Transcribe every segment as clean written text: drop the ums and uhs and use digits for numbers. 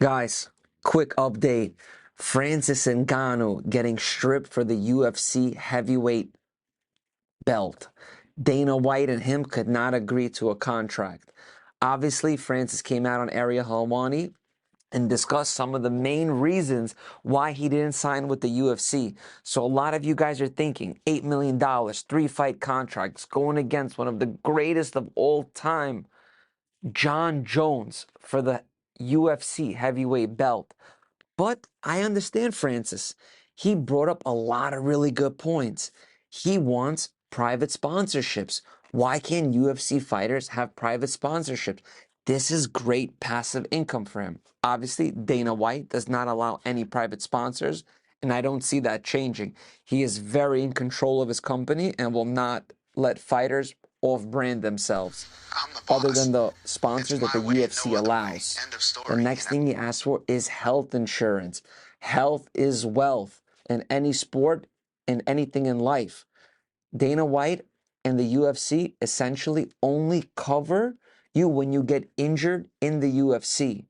Guys, quick update. Francis Ngannou getting stripped for the UFC heavyweight belt. Dana White and him could not agree to a contract. Obviously, Francis came out on Ariel Helwani and discussed some of the main reasons why he didn't sign with the UFC. So a lot of you guys are thinking, $8 million, 3-fight contracts, going against one of the greatest of all time, John Jones, for the UFC heavyweight belt. But I understand Francis. He brought up a lot of really good points. He wants private sponsorships. Why can't UFC fighters have private sponsorships? This is great passive income for him. Obviously, Dana White does not allow any private sponsors, and I don't see that changing. He is very in control of his company and will not let fighters off-brand themselves other than the sponsors that the UFC allows. The next thing he asks for is health insurance. Health is wealth in any sport and anything in life. Dana White and the UFC essentially only cover you when you get injured in the UFC.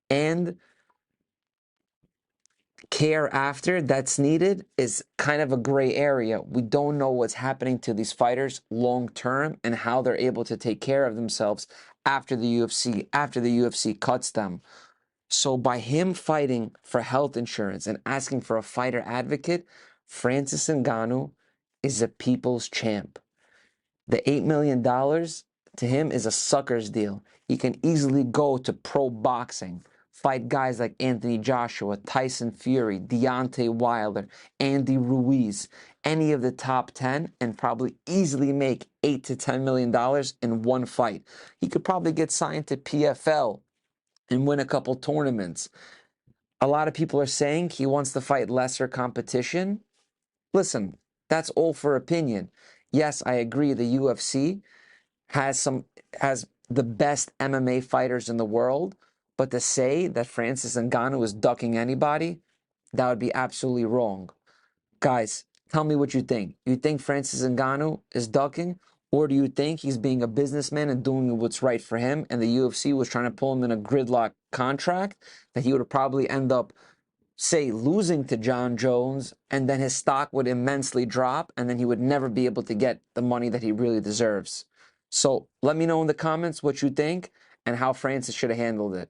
And care after that's needed is kind of a gray area. We don't know what's happening to these fighters long term and how they're able to take care of themselves after the UFC cuts them. So by him fighting for health insurance and asking for a fighter advocate, Francis Ngannou is a people's champ. The $8 million to him is a sucker's deal. He can easily go to pro boxing, fight guys like Anthony Joshua, Tyson Fury, Deontay Wilder, Andy Ruiz, any of the top 10, and probably easily make $8 to $10 million in one fight. He could probably get signed to PFL and win a couple tournaments. A lot of people are saying he wants to fight lesser competition. Listen, that's all for opinion. Yes, I agree the UFC has the best MMA fighters in the world, but to say that Francis Ngannou is ducking anybody, that would be absolutely wrong. Guys, tell me what you think. You think Francis Ngannou is ducking, or do you think he's being a businessman and doing what's right for him, and the UFC was trying to pull him in a gridlock contract that he would probably end up, say, losing to John Jones, and then his stock would immensely drop, and then he would never be able to get the money that he really deserves. So let me know in the comments what you think and how Francis should have handled it.